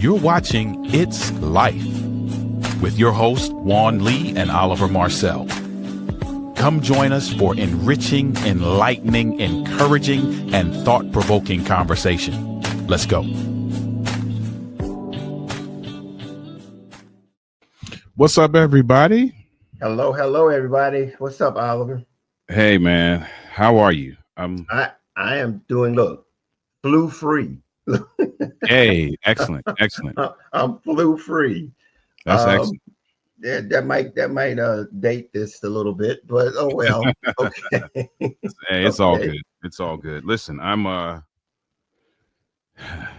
You're watching It's Life with your hosts, Juan Lee and Oliver Marcel. Come join us for enriching, enlightening, encouraging, and thought-provoking conversation. Let's go. What's up, everybody? Hello, everybody. What's up, Oliver? Hey, man. How are you? I am doing, flu free. Hey, excellent. I'm flu free. That's excellent. Yeah, that might date this a little bit, but oh well. Okay. Hey, it's all good. It's all good. Listen,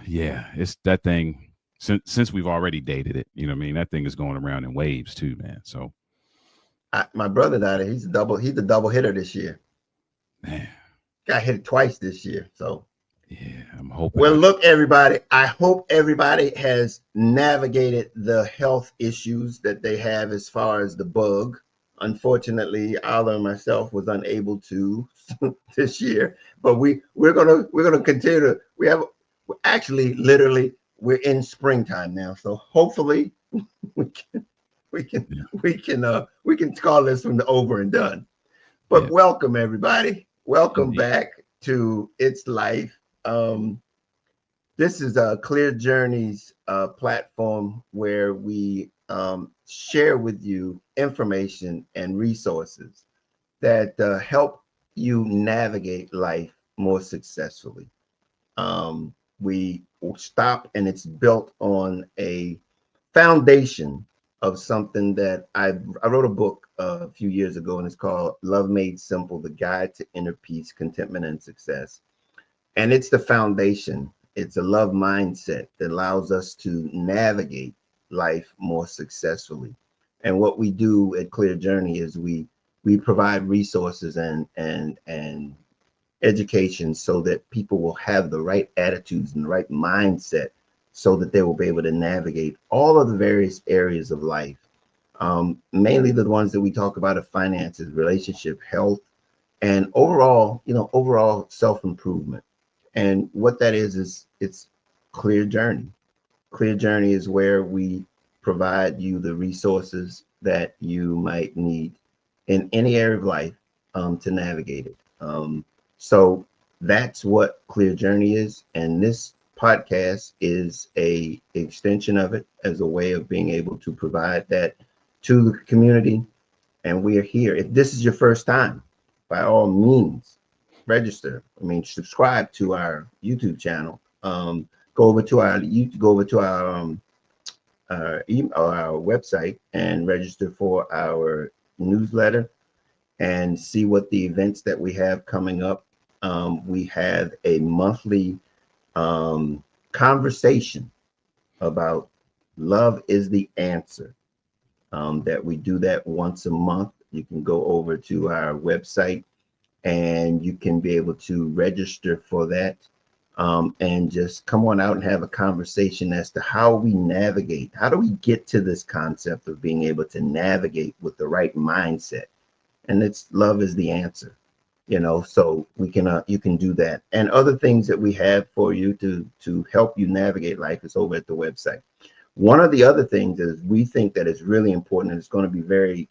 yeah, it's that thing. Since we've already dated it, you know what I mean? That thing is going around in waves too, man. So My brother died. He's a double hitter this year. man, Got hit twice this year. So yeah, I'm hoping. Well, look, everybody, I hope everybody has navigated the health issues that they have as far as the bug. Unfortunately, Oliver and myself was unable to this year, but we're gonna continue to. We're in springtime now, so hopefully we can call this one over and done. But Welcome, everybody. Welcome back to It's Life. This is a Clear Journeys platform where we share with you information and resources that help you navigate life more successfully. We stop, and it's built on a foundation of something that I wrote a book a few years ago, and it's called Love Made Simple: The Guide to Inner Peace, Contentment, and Success. And it's the foundation. It's a love mindset that allows us to navigate life more successfully. And what we do at Clear Journey is we provide resources and education so that people will have the right attitudes and the right mindset so that they will be able to navigate all of the various areas of life. Mainly the ones that we talk about are finances, relationship, health, and overall self-improvement. And what that is it's Clear Journey. Clear Journey is where we provide you the resources that you might need in any area of life to navigate it. So that's what Clear Journey is. And this podcast is a extension of it as a way of being able to provide that to the community. And we are here. If this is your first time, by all means, register. Subscribe to our YouTube channel. Go over to our website and register for our newsletter and see what the events that we have coming up. We have a monthly conversation about love is the answer. That we do that once a month. You can go over to our website and you can be able to register for that and just come on out and have a conversation as to how we navigate. How do we get to this concept of being able to navigate with the right mindset? And it's love is the answer, so we can you can do that. And other things that we have for you to help you navigate life is over at the website. One of the other things is we think that is really important, and it's going to be very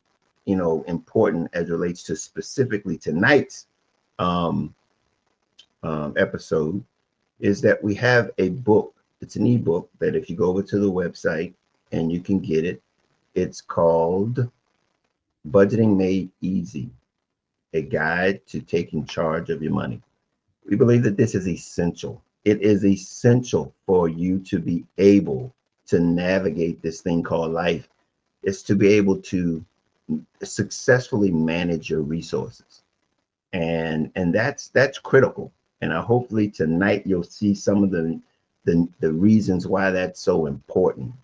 important as it relates to specifically tonight's episode, is that we have a book. It's an ebook that if you go over to the website and you can get it, it's called Budgeting Made Easy, a guide to taking charge of your money. We believe that this is essential. It is essential for you to be able to navigate this thing called life. It's to be able to successfully manage your resources, and that's critical. And hopefully tonight you'll see some of the reasons why that's so important,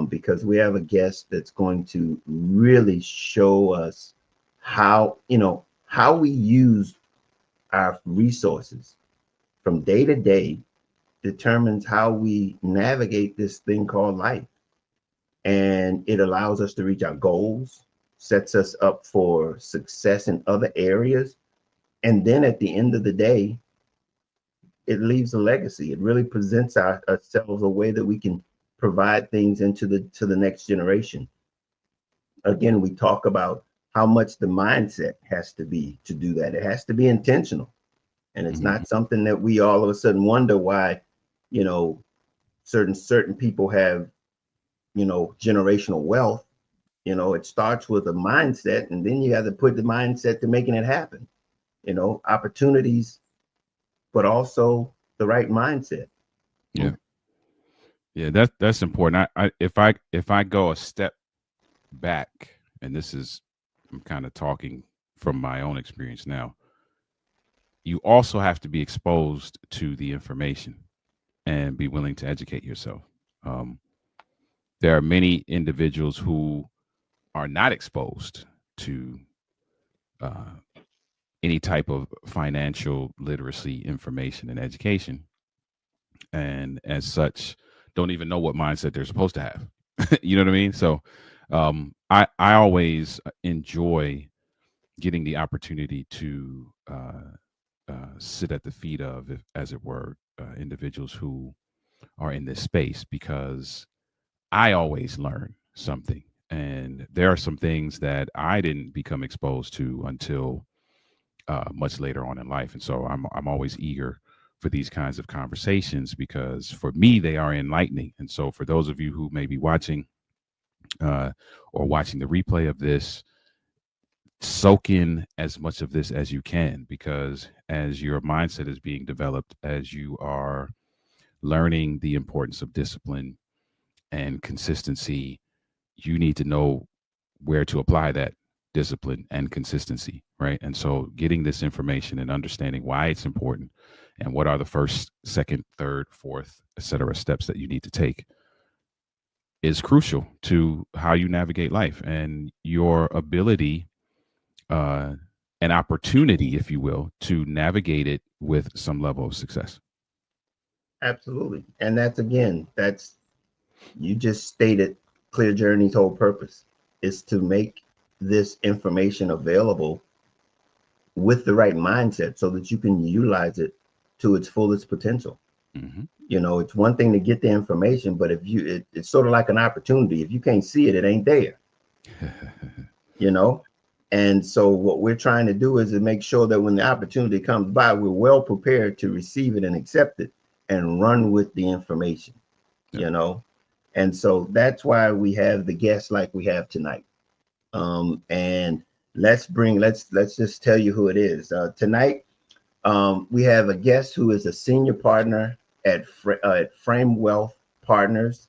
because we have a guest that's going to really show us how we use our resources from day to day determines how we navigate this thing called life. And it allows us to reach our goals, sets us up for success in other areas. And then at the end of the day, it leaves a legacy. It really presents ourselves a way that we can provide things into the to the next generation. Again, we talk about how much the mindset has to be to do that. It has to be intentional. And it's Mhm. not something that we all of a sudden wonder why, you know, certain people have, generational wealth. It starts with a mindset, and then you have to put the mindset to making it happen. Opportunities, but also the right mindset. Yeah. Yeah, that's important. If I go a step back, and this is, I'm kind of talking from my own experience now, you also have to be exposed to the information and be willing to educate yourself. Um, there are many individuals who are not exposed to uh, any type of financial literacy information and education, and as such, don't even know what mindset they're supposed to have. You know what I mean? So, I always enjoy getting the opportunity to sit at the feet of, as it were, individuals who are in this space, because I always learn something. And there are some things that I didn't become exposed to until much later on in life. And so I'm always eager for these kinds of conversations, because for me, they are enlightening. And so for those of you who may be watching uh, or watching the replay of this, soak in as much of this as you can, because as your mindset is being developed, as you are learning the importance of discipline and consistency, you need to know where to apply that discipline and consistency, right? And so getting this information and understanding why it's important and what are the first, second, third, fourth, etc. steps that you need to take is crucial to how you navigate life and your ability, uh, an opportunity, if you will, to navigate it with some level of success. Absolutely. And that's you just stated Clear Journey's whole purpose is to make this information available with the right mindset so that you can utilize it to its fullest potential. Hmm. It's one thing to get the information, but it's sort of like an opportunity. If you can't see it, it ain't there, you know? And so what we're trying to do is to make sure that when the opportunity comes by, we're well prepared to receive it and accept it and run with the information, Yep. you know? And so that's why we have the guests like we have tonight. And let's just tell you who it is. Tonight, we have a guest who is a senior partner at Frame Wealth Partners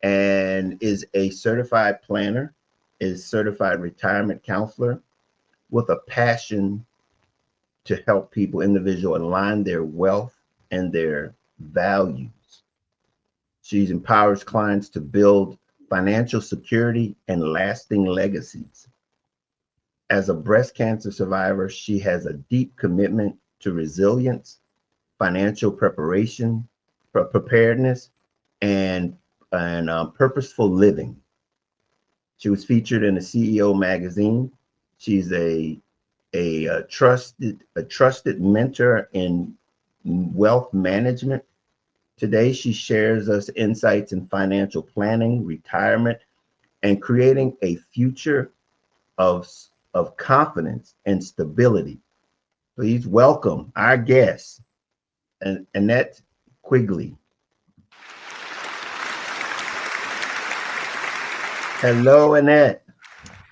and is a certified planner, is certified retirement counselor with a passion to help people, individual, align their wealth and their values. She empowers clients to build financial security and lasting legacies. As a breast cancer survivor, she has a deep commitment to resilience, financial preparation, preparedness, and purposeful living. She was featured in the CEO magazine. She's a trusted mentor in wealth management. Today, she shares us insights in financial planning, retirement, and creating a future of, of confidence and stability. Please welcome our guest, Annette Quigley. Hello, Annette.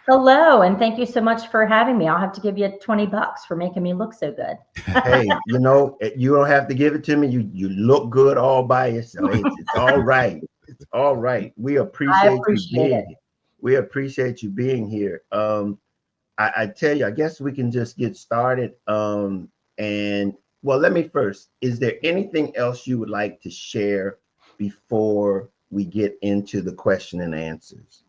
Hello, and thank you so much for having me. I'll have to give you $20 for making me look so good. Hey, you don't have to give it to me. You look good all by yourself. It's all right. It's all right. We I appreciate you appreciate being it. here. We appreciate you being here. I tell you, I guess we can just get started. And well, let me first. Is there anything else you would like to share before we get into the question and answers?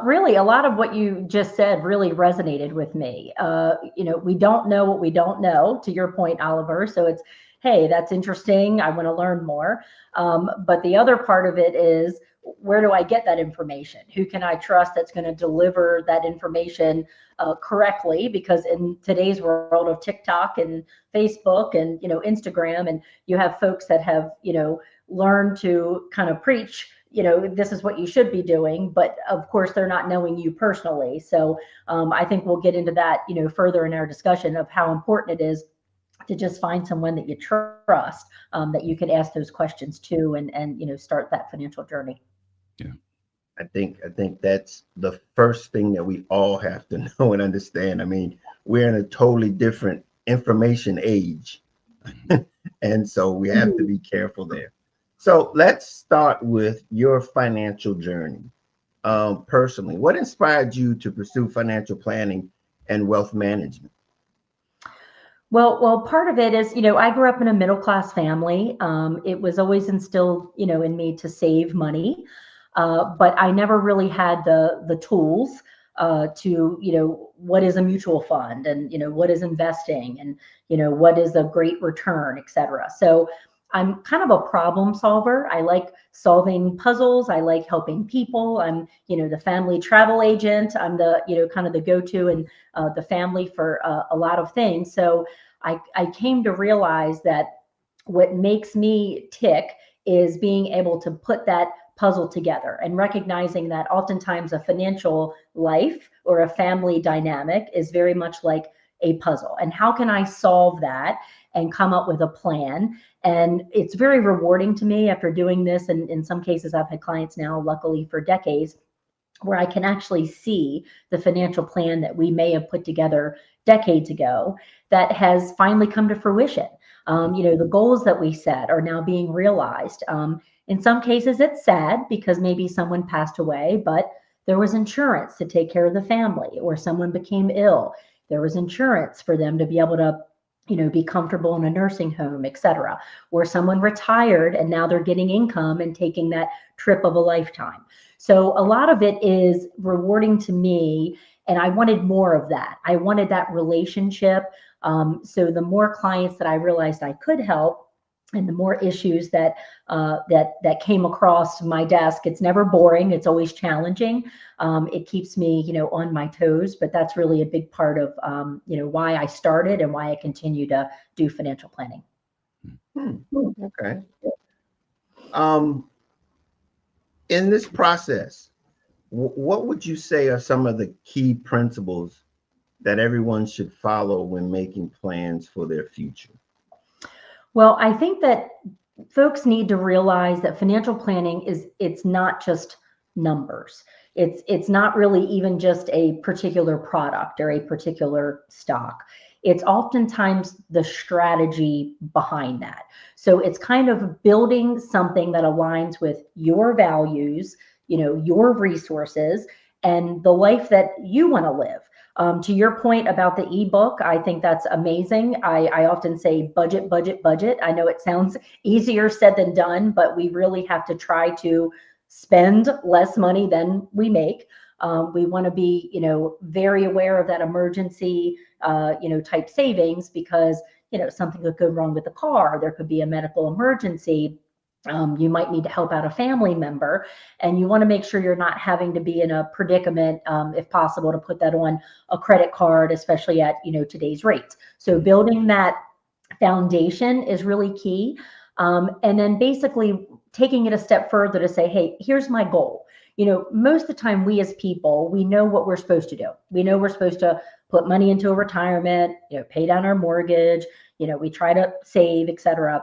Really, a lot of what you just said really resonated with me. We don't know what we don't know, to your point, Oliver. So hey, that's interesting, I want to learn more. But the other part of it is, where do I get that information? Who can I trust that's going to deliver that information correctly? Because in today's world of TikTok and Facebook and Instagram, and you have folks that have learned to kind of preach, this is what you should be doing, but of course they're not knowing you personally. So I think we'll get into that further in our discussion of how important it is to just find someone that you trust, that you can ask those questions to, and start that financial journey. Yeah. I think that's the first thing that we all have to know and understand. I mean, we're in a totally different information age. And so we have to be careful there. So let's start with your financial journey. Personally, what inspired you to pursue financial planning and wealth management? Well, part of it is, I grew up in a middle-class family. It was always instilled, in me to save money, but I never really had the tools to, what is a mutual fund, and what is investing, and what is a great return, et cetera. So I'm kind of a problem solver. I like solving puzzles. I like helping people. I'm, the family travel agent. I'm the, kind of the go-to in the family for a lot of things. So I came to realize that what makes me tick is being able to put that puzzle together, and recognizing that oftentimes a financial life or a family dynamic is very much like a puzzle. And how can I solve that and come up with a plan? And it's very rewarding to me after doing this. And in some cases, I've had clients now, luckily for decades, where I can actually see the financial plan that we may have put together decades ago that has finally come to fruition. The goals that we set are now being realized. In some cases, it's sad because maybe someone passed away, but there was insurance to take care of the family, or someone became ill. There was insurance for them to be able to be comfortable in a nursing home, et cetera. Or someone retired and now they're getting income and taking that trip of a lifetime. So a lot of it is rewarding to me, and I wanted more of that. I wanted that relationship. So the more clients that I realized I could help, and the more issues that came across my desk, it's never boring. It's always challenging. It keeps me, on my toes. But that's really a big part of, why I started and why I continue to do financial planning. Okay. In this process, what would you say are some of the key principles that everyone should follow when making plans for their future? Well, I think that folks need to realize that financial planning it's not just numbers. It's not really even just a particular product or a particular stock. It's oftentimes the strategy behind that. So it's kind of building something that aligns with your values, your resources, and the life that you want to live. To your point about the ebook, I think that's amazing. I often say budget, budget, budget. I know it sounds easier said than done, but we really have to try to spend less money than we make. We want to be, very aware of that emergency, type savings, because, something could go wrong with the car. There could be a medical emergency. You might need to help out a family member, and you want to make sure you're not having to be in a predicament, if possible, to put that on a credit card, especially at today's rates. So building that foundation is really key, and then basically taking it a step further to say, hey, here's my goal. Most of the time, we as people, we know what we're supposed to do. We know we're supposed to put money into a retirement, pay down our mortgage, we try to save, et cetera.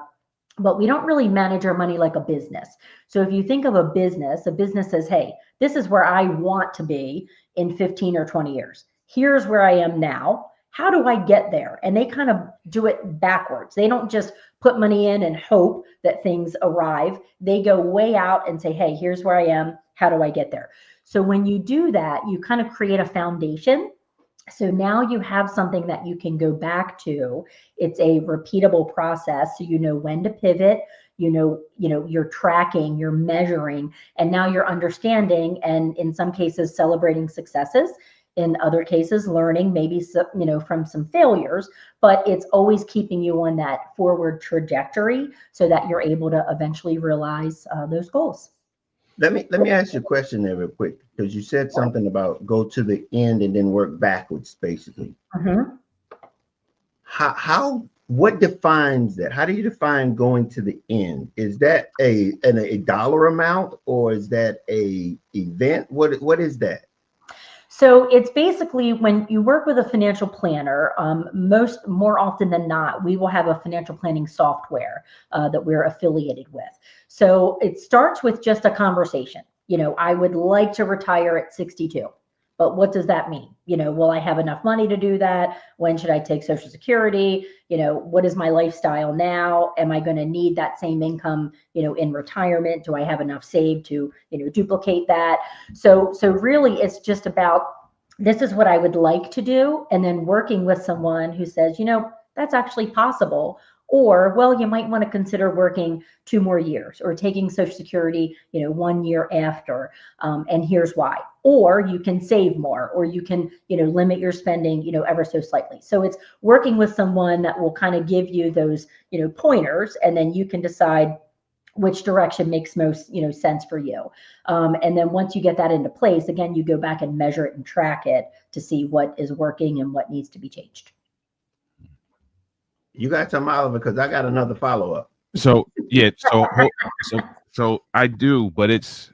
But we don't really manage our money like a business. So if you think of a business says, hey, this is where I want to be in 15 or 20 years. Here's where I am now. How do I get there? And they kind of do it backwards. They don't just put money in and hope that things arrive. They go way out and say, hey, here's where I am. How do I get there? So when you do that, you kind of create a foundation. So now you have something that you can go back to. It's a repeatable process. So you know when to pivot, you're tracking, you're measuring, and now you're understanding, and in some cases celebrating successes. in other cases, learning maybe from some failures, but it's always keeping you on that forward trajectory so that you're able to eventually realize those goals. Let me ask you a question there real quick, because you said something about go to the end and then work backwards, basically. Mm-hmm. What defines that? How do you define going to the end? Is that a dollar amount, or is that a event? What is that? So it's basically when you work with a financial planner, more often than not, we will have a financial planning software that we're affiliated with. So it starts with just a conversation. I would like to retire at 62. But what does that mean? Will I have enough money to do that? When should I take Social Security? What is my lifestyle now? Am I going to need that same income, in retirement? Do I have enough saved to, duplicate that? So really it's just about, this is what I would like to do. And then working with someone who says, that's actually possible. Or, well, you might want to consider working 2 more years or taking Social Security, 1 year after. And here's why. Or you can save more, or you can, limit your spending, ever so slightly. So it's working with someone that will kind of give you those, pointers, and then you can decide which direction makes most, sense for you. And then once you get that into place, again, you go back and measure it and track it to see what is working and what needs to be changed. You got some, Oliver, because I got another follow-up. So yeah, so I do, but it's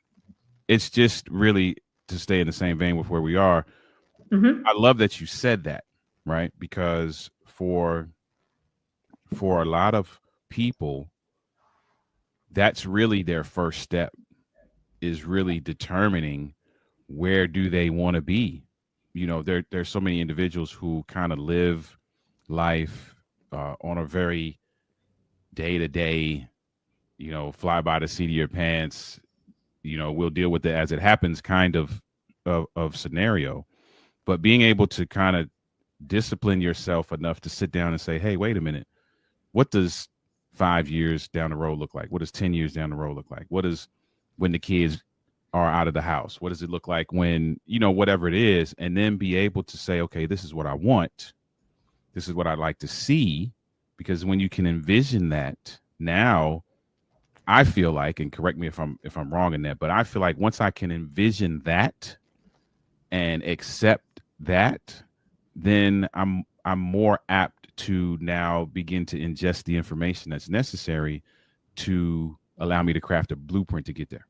just really to stay in the same vein with where we are. Mm-hmm. I love that you said that, right? Because for a lot of people, that's really their first step, is really determining where do they want to be. There's so many individuals who kind of live life on a very day to day, fly by the seat of your pants, we'll deal with it as it happens kind of scenario. But being able to kind of discipline yourself enough to sit down and say, hey, wait a minute, what does 5 years down the road look like? What does 10 years down the road look like? What is when the kids are out of the house? What does it look like when, whatever it is? And then be able to say, okay, this is what I want. This is what I'd like to see. Because when you can envision that now, I feel like, and correct me if I'm wrong in that, but I feel like once I can envision that and accept that, then I'm more apt to now begin to ingest the information that's necessary to allow me to craft a blueprint to get there.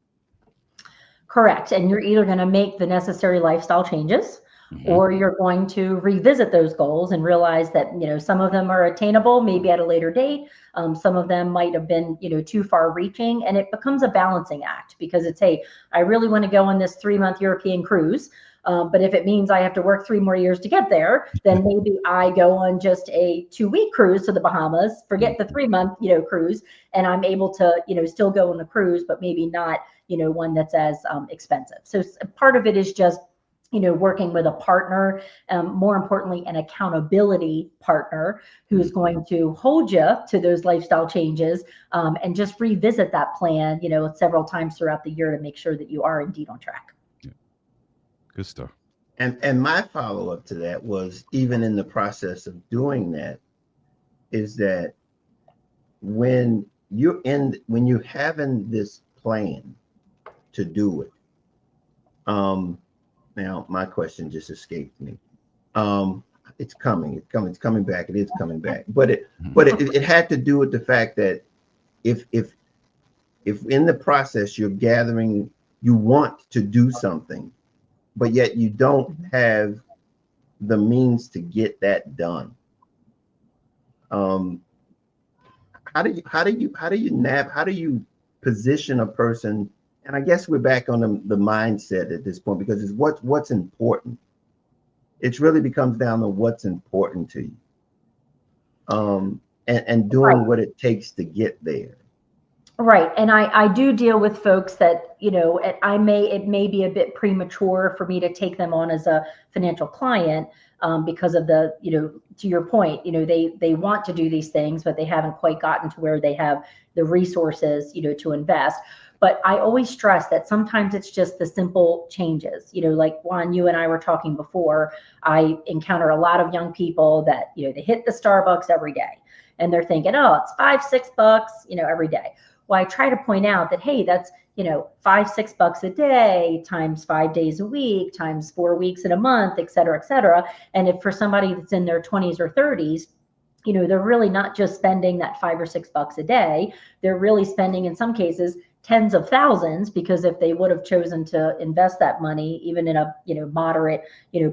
Correct. And you're either going to make the necessary lifestyle changes, Mm-hmm. or you're going to revisit those goals and realize that, some of them are attainable, maybe at a later date. Some of them might have been, too far reaching, and it becomes a balancing act because it's, hey, I really want to go on this 3-month European cruise. But if it means I have to work 3 more years to get there, then maybe I go on just a 2-week cruise to the Bahamas, forget the 3-month, cruise, and I'm able to, still go on the cruise, but maybe not, one that's as expensive. So part of it is just, working with a partner, more importantly, an accountability partner who's going to hold you to those lifestyle changes, and just revisit that plan, several times throughout the year to make sure that you are indeed on track. Yeah. Good stuff. And my follow-up to that was, even in the process of doing that, is that when you're having this plan to do it, now my question just escaped me. It's coming back. It is coming back. But it had to do with the fact that if in the process you're gathering, you want to do something, but yet you don't have the means to get that done. How do you position a person? And I guess we're back on the mindset at this point, because it's what's important. It really becomes down to what's important to you, and doing Right. what it takes to get there. Right. And I do deal with folks that, it may be a bit premature for me to take them on as a financial client. because of the, to your point, they want to do these things, but they haven't quite gotten to where they have the resources, to invest. But I always stress that sometimes it's just the simple changes, like Juan, you and I were talking before. I encounter a lot of young people that, they hit the Starbucks every day and they're thinking, oh, it's $5-6, every day. Well, I try to point out that, hey, that's, $5-6 a day times 5 days a week times 4 weeks in a month, et cetera, et cetera. And if for somebody that's in their 20s or 30s, they're really not just spending that $5 or $6 a day. They're really spending, in some cases, tens of thousands, because if they would have chosen to invest that money, even in a, moderate,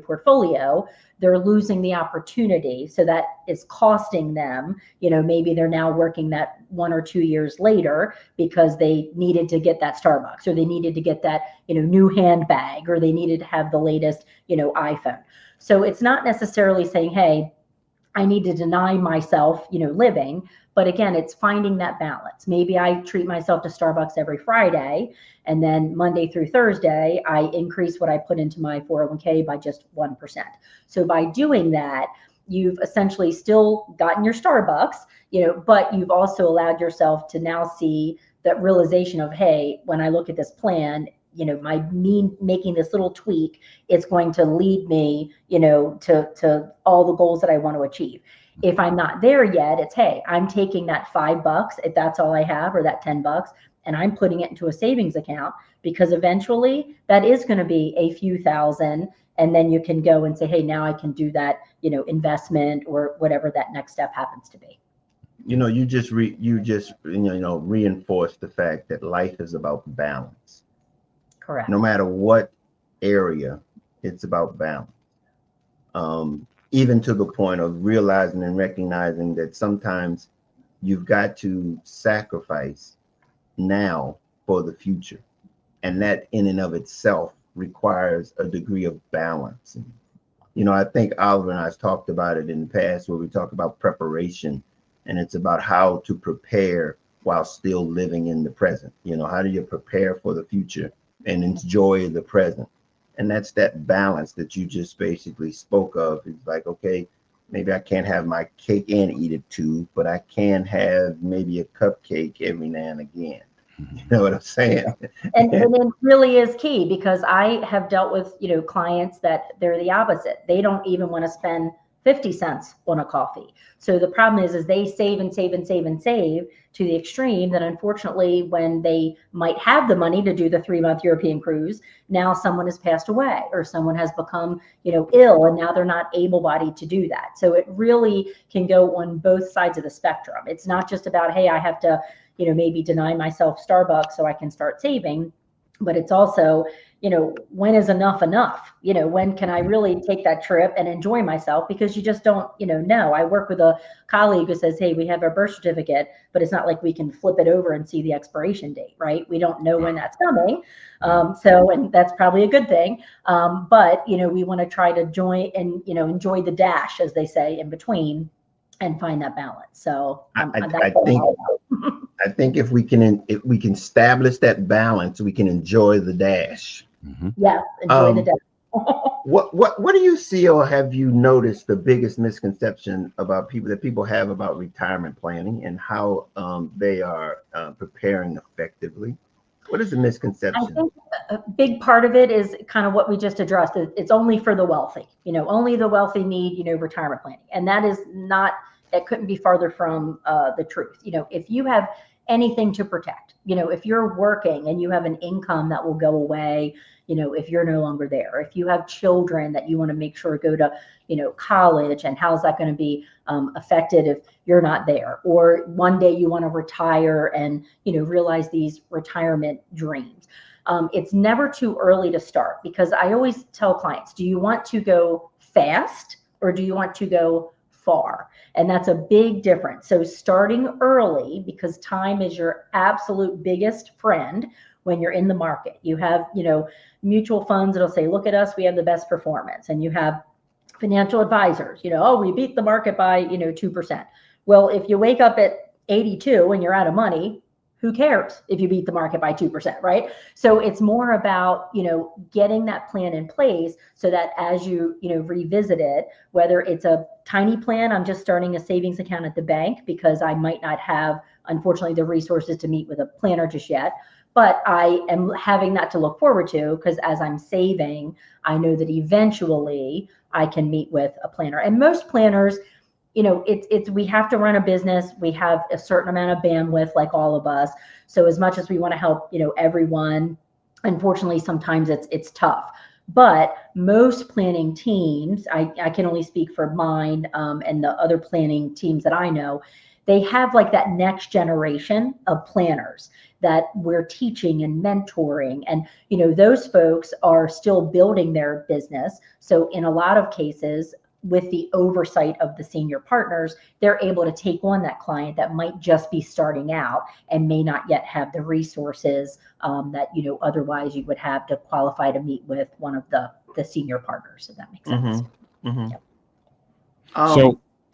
portfolio, they're losing the opportunity. So that is costing them, maybe they're now working that 1 or 2 years later because they needed to get that Starbucks, or they needed to get that, new handbag, or they needed to have the latest, iPhone. So it's not necessarily saying, hey, I need to deny myself, living. But again, it's finding that balance. Maybe I treat myself to Starbucks every Friday, and then Monday through Thursday, I increase what I put into my 401k by just 1%. So by doing that, you've essentially still gotten your Starbucks, but you've also allowed yourself to now see that realization of, hey, when I look at this plan, me making this little tweak, it's going to lead me, to all the goals that I want to achieve. If I'm not there yet, it's, hey, I'm taking that $5, if that's all I have, or that $10, and I'm putting it into a savings account, because eventually that is going to be a few thousand. And then you can go and say, hey, now I can do that, investment, or whatever that next step happens to be. You just reinforced the fact that life is about balance. Correct. No matter what area, it's about balance. Even to the point of realizing and recognizing that sometimes you've got to sacrifice now for the future. And that in and of itself requires a degree of balance. And, I think Oliver and I have talked about it in the past, where we talk about preparation, and it's about how to prepare while still living in the present. How do you prepare for the future and enjoy the present? And that's that balance that you just basically spoke of. It's like, okay, maybe I can't have my cake and eat it too, but I can have maybe a cupcake every now and again. You know what I'm saying? And it really is key, because I have dealt with, clients that they're the opposite. They don't even want to spend 50 cents on a coffee. So the problem is they save and save and save and save to the extreme that, unfortunately, when they might have the money to do the 3-month European cruise, now someone has passed away, or someone has become, ill, and now they're not able-bodied to do that. So it really can go on both sides of the spectrum. It's not just about, hey, I have to, maybe deny myself Starbucks so I can start saving, but it's also, when is enough enough? When can I really take that trip and enjoy myself? Because you just don't, know. I work with a colleague who says, hey, we have our birth certificate, but it's not like we can flip it over and see the expiration date, right? We don't know when that's coming. And that's probably a good thing. But, we want to try to join and, enjoy the dash, as they say, in between, and find that balance. So I think if we can establish that balance, we can enjoy the dash. Mm-hmm. Yeah, enjoy the dash. What do you see, or have you noticed the biggest misconception about people have about retirement planning, and how they are preparing effectively? What is the misconception? I think a big part of it is kind of what we just addressed. It's only for the wealthy. Only the wealthy need, retirement planning. And that is not, it couldn't be farther from the truth. If you have anything to protect, if you're working and you have an income that will go away, if you're no longer there, if you have children that you want to make sure go to, college, and how's that going to be affected if you're not there, or one day you want to retire and, realize these retirement dreams. It's never too early to start, because I always tell clients, do you want to go fast, or do you want to go far? And that's a big difference. So starting early, because time is your absolute biggest friend when you're in the market. You have, mutual funds that'll say, look at us, we have the best performance. And you have financial advisors, oh, we beat the market by, 2%. Well, if you wake up at 82 and you're out of money, who cares if you beat the market by 2%, right? So it's more about, getting that plan in place so that as you, revisit it, whether it's a tiny plan, I'm just starting a savings account at the bank because I might not have, unfortunately, the resources to meet with a planner just yet. But I am having that to look forward to because as I'm saving, I know that eventually I can meet with a planner. And most planners, it's we have to run a business. We have a certain amount of bandwidth, like all of us. So as much as we want to help, everyone, unfortunately, sometimes it's tough. But most planning teams, I can only speak for mine and the other planning teams that I know, they have like that next generation of planners that we're teaching and mentoring. And, those folks are still building their business. So in a lot of cases, with the oversight of the senior partners, they're able to take on that client that might just be starting out and may not yet have the resources that otherwise you would have to qualify to meet with one of the senior partners, if that makes sense. Yep.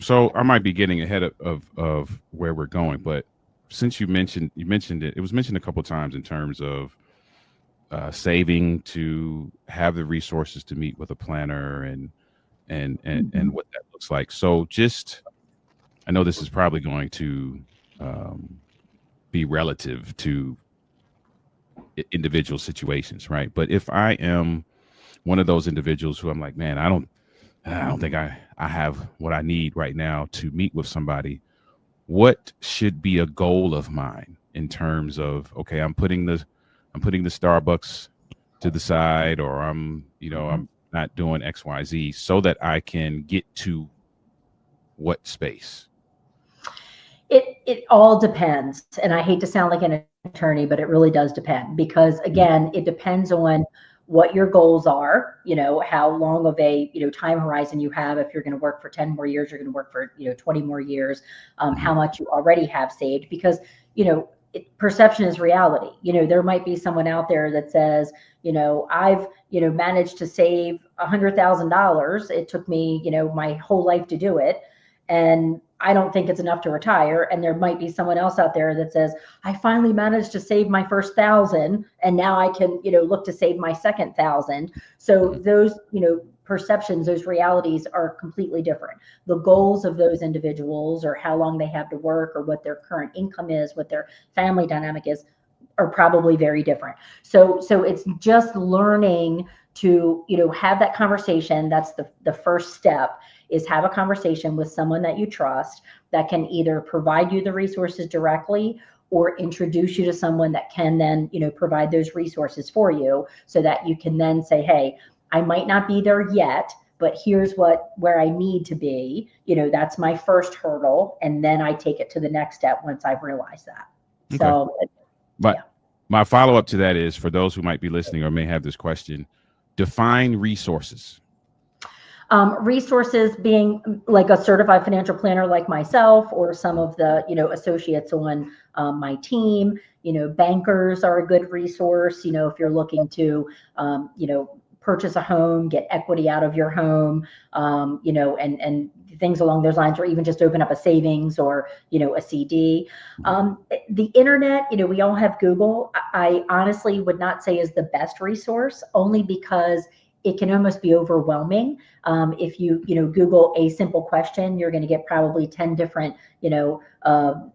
So I might be getting ahead of where we're going, but since you mentioned it was mentioned a couple of times in terms of saving to have the resources to meet with a planner and what that looks like. So I know this is probably going to be relative to individual situations, right? But if I am one of those individuals who I'm like, man, I don't think I have what I need right now to meet with somebody, what should be a goal of mine in terms of, okay, I'm putting the Starbucks to the side, or I'm not doing XYZ so that I can get to what space? It all depends. And I hate to sound like an attorney, but it really does depend because again, it depends on what your goals are, how long of a, time horizon you have. If you're going to work for 10 more years, you're going to work for, 20 more years, how much you already have saved because, perception is reality. There might be someone out there that says, I've, managed to save $100,000. It took me, my whole life to do it. And I don't think it's enough to retire. And there might be someone else out there that says, I finally managed to save my first 1,000 and now I can, look to save my second 1,000. So those, perceptions, those realities are completely different. The goals of those individuals or how long they have to work or what their current income is, what their family dynamic is, are probably very different. So it's just learning to, have that conversation. That's the first step, is have a conversation with someone that you trust that can either provide you the resources directly or introduce you to someone that can then, provide those resources for you so that you can then say, hey, I might not be there yet, but here's where I need to be. That's my first hurdle. And then I take it to the next step once I've realized that. Okay. So, but my follow-up to that is, for those who might be listening or may have this question, define resources. Resources being like a certified financial planner like myself or some of the, associates on my team. Bankers are a good resource, if you're looking to, purchase a home, get equity out of your home, and things along those lines, or even just open up a savings or, a CD. The internet, we all have Google. I honestly would not say is the best resource, only because it can almost be overwhelming. If you, Google a simple question, you're going to get probably 10 different,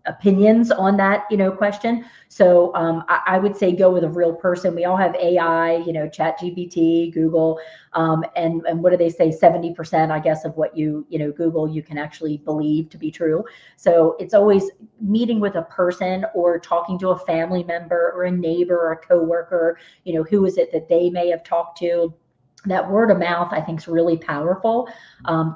opinions on that, question. So I would say go with a real person. We all have AI, ChatGPT, Google, and what do they say? 70%, I guess, of what you Google, you can actually believe to be true. So it's always meeting with a person or talking to a family member or a neighbor or a coworker, who is it that they may have talked to. That word of mouth, I think, is really powerful.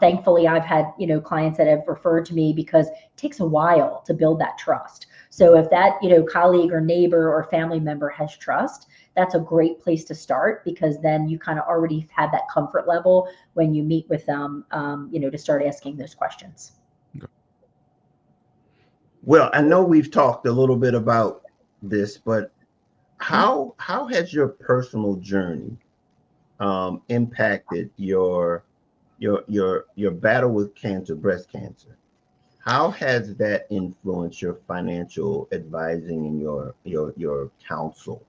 Thankfully, I've had, clients that have referred to me because it takes a while to build that trust. So if that, colleague or neighbor or family member has trust, that's a great place to start, because then you kind of already have that comfort level when you meet with them, to start asking those questions. Okay. Well, I know we've talked a little bit about this, but how has your personal journey impacted your battle with cancer, breast cancer? How has that influenced your financial advising and your counsel?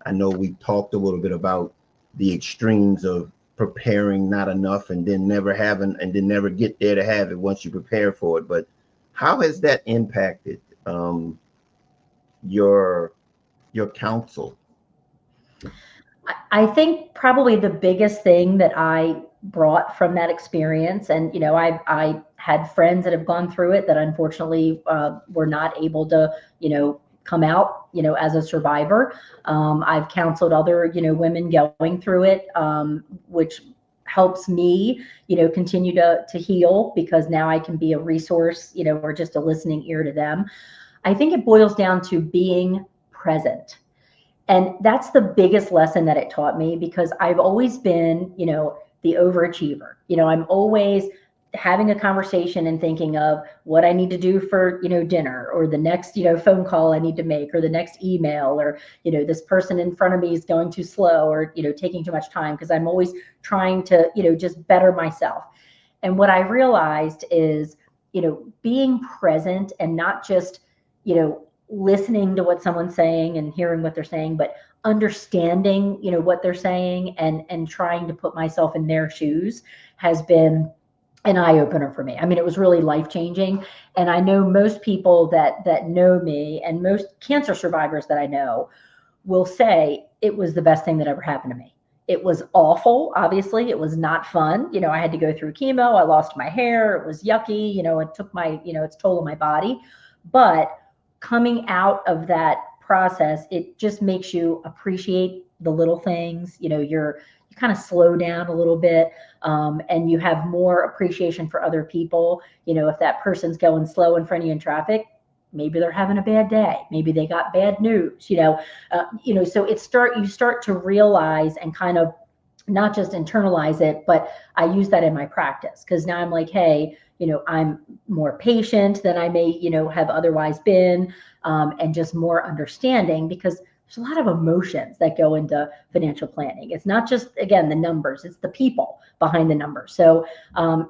I know we talked a little bit about the extremes of preparing not enough and then never having and then never get there to have it once you prepare for it. But how has that impacted your counsel? I think probably the biggest thing that I brought from that experience, and I had friends that have gone through it that unfortunately were not able to, come out, as a survivor. I've counseled other, women going through it, which helps me, continue to heal, because now I can be a resource, or just a listening ear to them. I think it boils down to being present. And that's the biggest lesson that it taught me, because I've always been, the overachiever. I'm always having a conversation and thinking of what I need to do for, dinner, or the next, phone call I need to make, or the next email, or, this person in front of me is going too slow, or, taking too much time, because I'm always trying to, just better myself. And what I realized is, being present and not just, listening to what someone's saying and hearing what they're saying, but understanding, what they're saying, and trying to put myself in their shoes has been an eye opener for me. I mean, it was really life changing. And I know most people that know me, and most cancer survivors that I know, will say it was the best thing that ever happened to me. It was awful. Obviously, it was not fun. I had to go through chemo. I lost my hair. It was yucky. It took my, its toll on my body. But coming out of that process, it just makes you appreciate the little things. You kind of slow down a little bit, and you have more appreciation for other people. If that person's going slow in front of you in traffic, maybe they're having a bad day. Maybe they got bad news. So you start to realize and kind of not just internalize it, but I use that in my practice, because now I'm like, hey, I'm more patient than I may, have otherwise been, and just more understanding, because there's a lot of emotions that go into financial planning. It's not just, again, the numbers, it's the people behind the numbers. So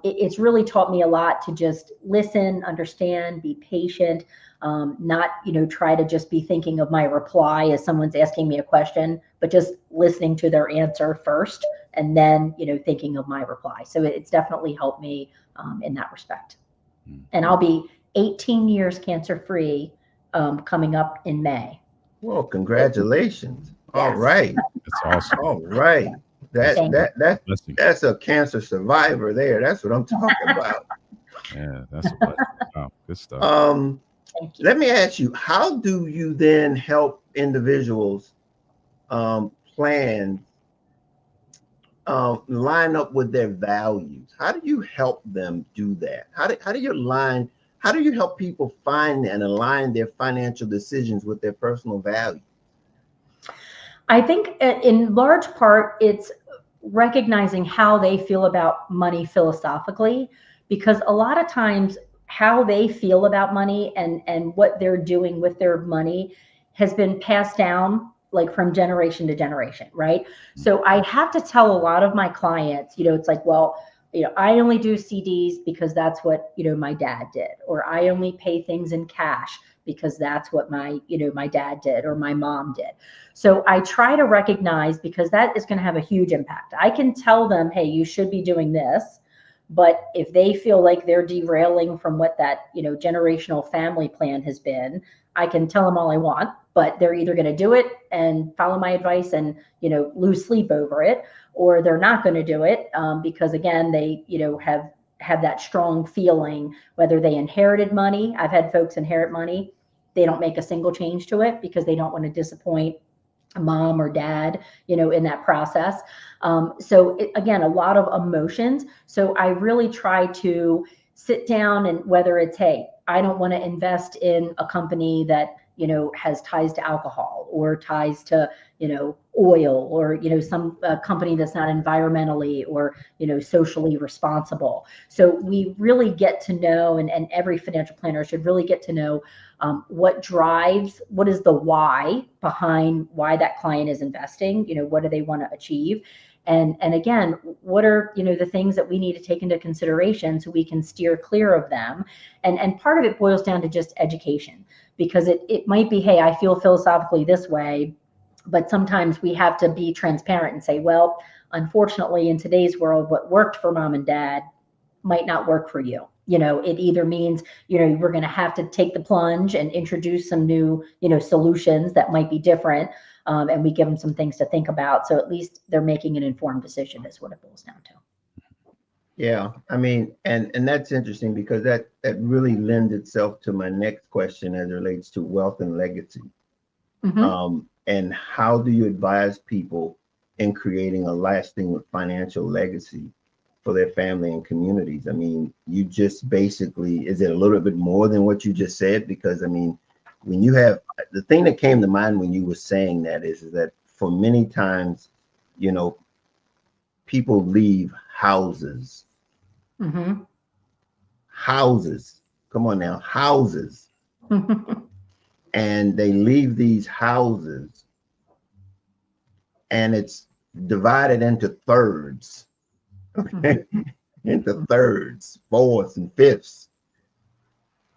it's really taught me a lot to just listen, understand, be patient, not, try to just be thinking of my reply as someone's asking me a question, but just listening to their answer first, and then, thinking of my reply. So it's definitely helped me in that respect. And I'll be 18 years cancer-free coming up in May. Well, congratulations. Yes. All right. That's awesome. All right. That's a cancer survivor there. That's what I'm talking about. Yeah, that's a blessing. Wow, good stuff. Thank you. Let me ask you, how do you then help individuals plan, line up with their values? How do you help them do that? How do you help people find and align their financial decisions with their personal values? I think in large part, it's recognizing how they feel about money philosophically, because a lot of times how they feel about money and what they're doing with their money has been passed down, like from generation to generation, right? So I have to tell a lot of my clients, it's like, well, I only do CDs because that's what, my dad did, or I only pay things in cash because that's what my dad did, or my mom did. So I try to recognize, because that is going to have a huge impact. I can tell them, hey, you should be doing this. But if they feel like they're derailing from what that, generational family plan has been, I can tell them all I want, but they're either going to do it and follow my advice and, lose sleep over it, or they're not going to do it, because again, they, have that strong feeling, whether they inherited money. I've had folks inherit money. They don't make a single change to it because they don't want to disappoint mom or dad, in that process. So again, a lot of emotions. So I really try to sit down, and whether it's, hey, I don't want to invest in a company that, has ties to alcohol, or ties to, oil, or, some company that's not environmentally or, socially responsible. So we really get to know, and every financial planner should really get to know what is the why behind why that client is investing, what do they want to achieve. And again, what are, the things that we need to take into consideration so we can steer clear of them? And part of it boils down to just education, because it might be, hey, I feel philosophically this way, but sometimes we have to be transparent and say, well, unfortunately, in today's world, what worked for mom and dad might not work for you. It either means, we're going to have to take the plunge and introduce some new, solutions that might be different. And we give them some things to think about. So at least they're making an informed decision is what it boils down to. Yeah, I mean, and that's interesting because that really lends itself to my next question as it relates to wealth and legacy. Mm-hmm. And how do you advise people in creating a lasting financial legacy for their family and communities? I mean, you just basically, is it a little bit more than what you just said? Because I mean, when you have, the thing that came to mind when you were saying that is that for many times, people leave houses. Mm-hmm. Houses. Come on now, houses. And they leave these houses and it's divided into thirds. Okay. Into thirds, fourths, and fifths.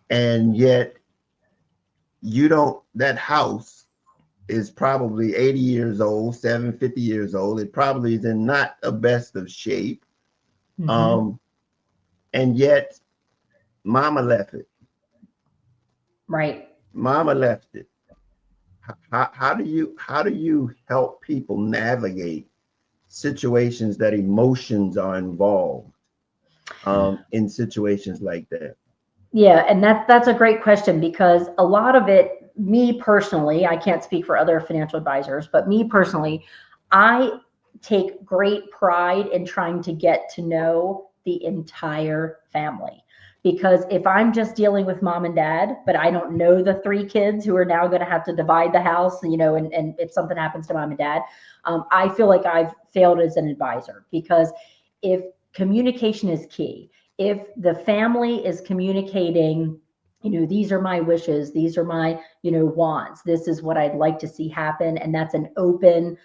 And yet that house is probably 80 years old, 50 years old. It probably is in not the best of shape. Mm-hmm. And yet mama left it. Right. Mama left it. How do you help people navigate situations that emotions are involved in situations like that? Yeah, and that's a great question, because a lot of it, me personally, I can't speak for other financial advisors, but me personally, I take great pride in trying to get to know the entire family. Because if I'm just dealing with mom and dad, but I don't know the three kids who are now going to have to divide the house, and if something happens to mom and dad, I feel like I've failed as an advisor. Because if communication is key, if the family is communicating, these are my wishes, these are my, wants, this is what I'd like to see happen, and that's an open,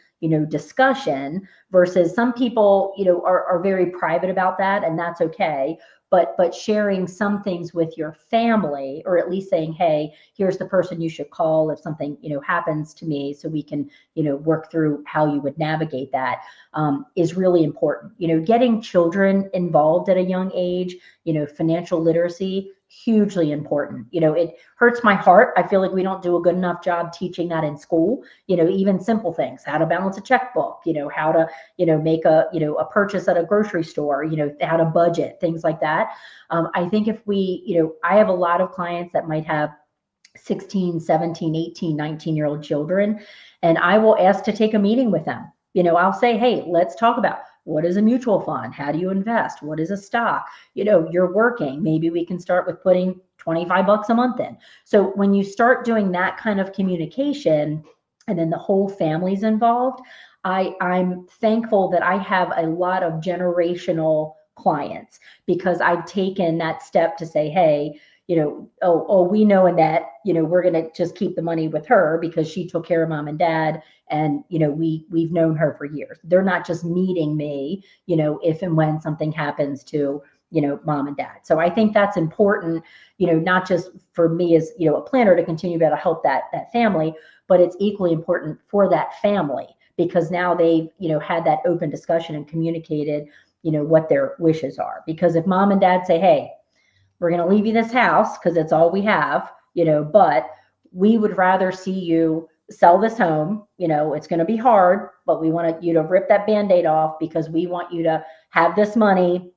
discussion, versus some people, are very private about that, and that's okay. But sharing some things with your family, or at least saying, hey, here's the person you should call if something, happens to me, so we can, work through how you would navigate that, is really important. Getting children involved at a young age, financial literacy, hugely important. It hurts my heart. I feel like we don't do a good enough job teaching that in school. Even simple things, how to balance a checkbook, how to, make a purchase at a grocery store, how to budget, things like that. I think if we, I have a lot of clients that might have 16, 17, 18, 19-year-old children, and I will ask to take a meeting with them. I'll say, hey, let's talk about, what is a mutual fund? How do you invest? What is a stock? You're working. Maybe we can start with putting $25 a month in. So when you start doing that kind of communication, and then the whole family's involved, I'm thankful that I have a lot of generational clients, because I've taken that step to say, hey, we know Annette, we're going to just keep the money with her because she took care of mom and dad. And, we've known her for years. They're not just meeting me, if and when something happens to, mom and dad. So I think that's important, not just for me as, a planner to continue to be able to help that family, but it's equally important for that family, because now they've, had that open discussion and communicated, what their wishes are. Because if mom and dad say, hey, we're going to leave you this house because it's all we have, but we would rather see you sell this home. It's going to be hard, but we want you to rip that Band-Aid off, because we want you to have this money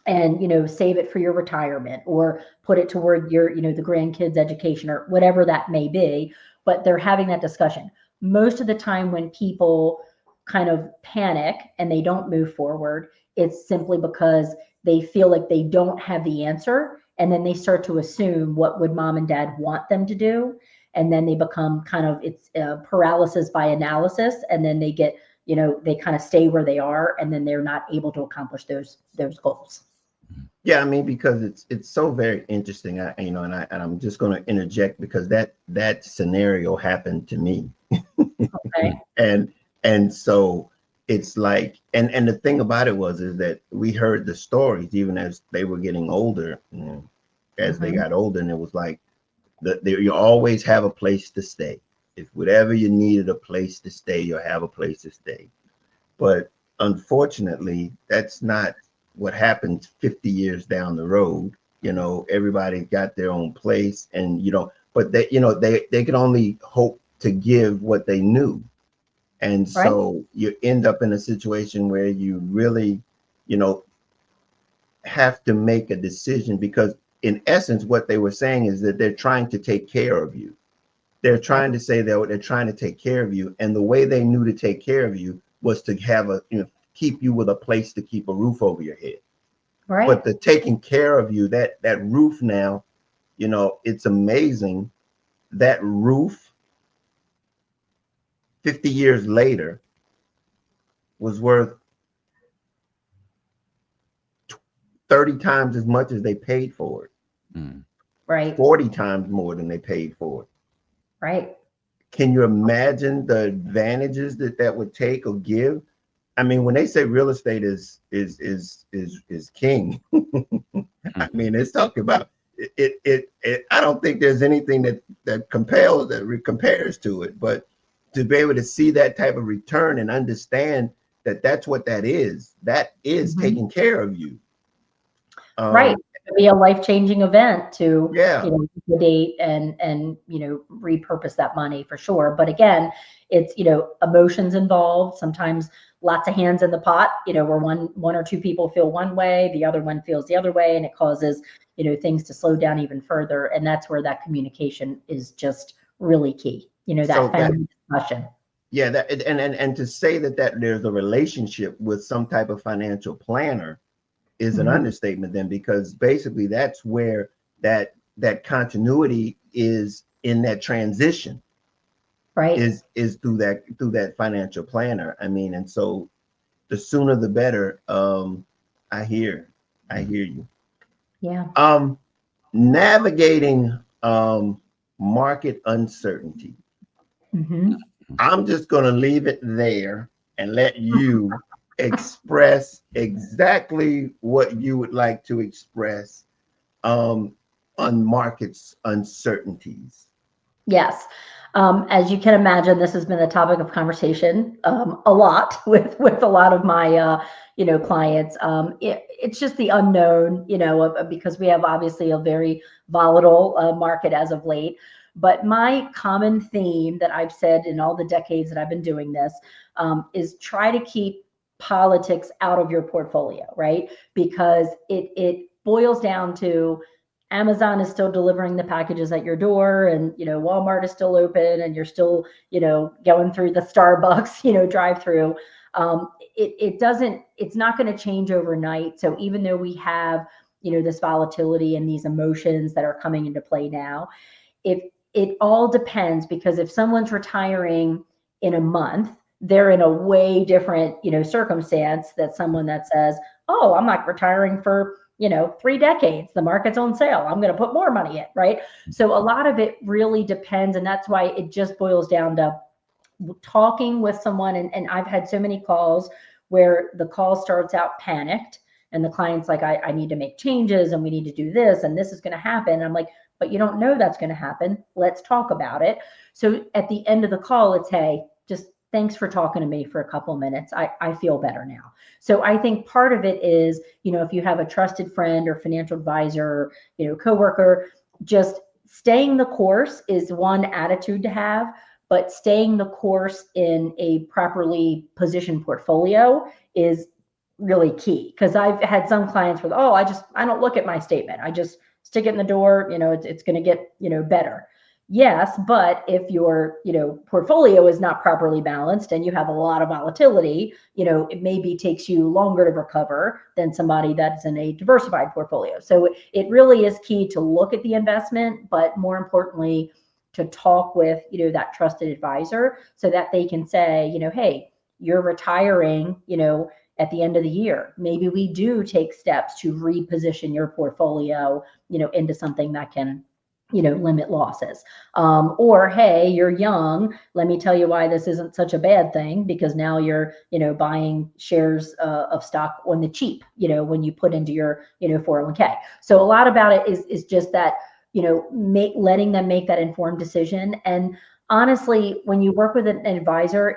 and, save it for your retirement, or put it toward your, the grandkids' education, or whatever that may be. But they're having that discussion. Most of the time when people kind of panic and they don't move forward, it's simply because they feel like they don't have the answer. And then they start to assume what would mom and dad want them to do. And then they become kind of, it's paralysis by analysis. And then they get, they kind of stay where they are, and then they're not able to accomplish those goals. Yeah, I mean, because it's so very interesting. I'm just going to interject because that scenario happened to me. Okay. And so it's like, and the thing about it is that we heard the stories even as they were getting older, as they Mhm. got older, and it was like you always have a place to stay. If whatever you needed a place to stay, you'll have a place to stay. But unfortunately, that's not what happens 50 years down the road. Everybody got their own place, and but they could only hope to give what they knew. And Right. so you end up in a situation where you really, you know, have to make a decision, because in essence, what they were saying is that they're trying to take care of you. They're Right. trying to say that they're trying to take care of you. And the way they knew to take care of you was to have keep you with a place to keep a roof over your head. Right. But the taking care of you, that roof now, it's amazing. That roof 50 years later was worth 30 times as much as they paid for it, Mm. Right. 40 times more than they paid for it. Right. Can you imagine the advantages that would take or give? I mean, when they say real estate is king, I mean, it's talking about it. I don't think there's anything that compares to it. But to be able to see that type of return and understand that that's what that is Mhm. taking care of you. Right. Um, It could be a life-changing event to, yeah. liquidate and repurpose that money for sure. But again, it's, emotions involved, sometimes lots of hands in the pot, where one or two people feel one way, the other one feels the other way, and it causes, things to slow down even further. And that's where that communication is just really key, So that that family discussion. yeah, that and to say that there's a relationship with some type of financial planner is an Mhm. understatement then, because basically that's where that continuity is in that transition Right. is through that financial planner. I mean, and so the sooner the better. I hear I Mm. hear you. Yeah. Um, Navigating market uncertainty. Hmm. I'm just going to leave it there and let you express exactly what you would like to express um, on markets uncertainties. Yes. As you can imagine, this has been a topic of conversation a lot with a lot of my clients. It's just the unknown, because we have obviously a very volatile market as of late. But my common theme that I've said in all the decades that I've been doing this is try to keep politics out of your portfolio, right? Because it boils down to Amazon is still delivering the packages at your door, and Walmart is still open, and you're still going through the Starbucks drive through. It doesn't, it's not going to change overnight. So even though we have this volatility and these emotions that are coming into play now, if it all depends, because if someone's retiring in a month, they're in a way different circumstance that someone that says, oh, I'm not retiring for 3 decades, the market's on sale, I'm going to put more money in, right? So a lot of it really depends, and that's why it just boils down to talking with someone. And I've had so many calls where the call starts out panicked, and the client's like, I need to make changes, and we need to do this, and this is going to happen. And I'm like, but you don't know that's going to happen. Let's talk about it. So at the end of the call, it's, hey, just thanks for talking to me for a couple of minutes. I feel better now. So I think part of it is, if you have a trusted friend or financial advisor, or, coworker, just staying the course is one attitude to have, but staying the course in a properly positioned portfolio is really key. Because I've had some clients with, oh, I don't look at my statement, I just stick it in the door, it's going to get better. Yes, but if your portfolio is not properly balanced and you have a lot of volatility, it maybe takes you longer to recover than somebody that's in a diversified portfolio. So it really is key to look at the investment, but more importantly, to talk with that trusted advisor, so that they can say, hey, you're retiring at the end of the year, maybe we do take steps to reposition your portfolio into something that can limit losses. Or, hey, you're young. Let me tell you why this isn't such a bad thing, because now you're, buying shares of stock on the cheap, when you put into your, 401k. So a lot about it is just that, letting them make that informed decision. And honestly, when you work with an advisor,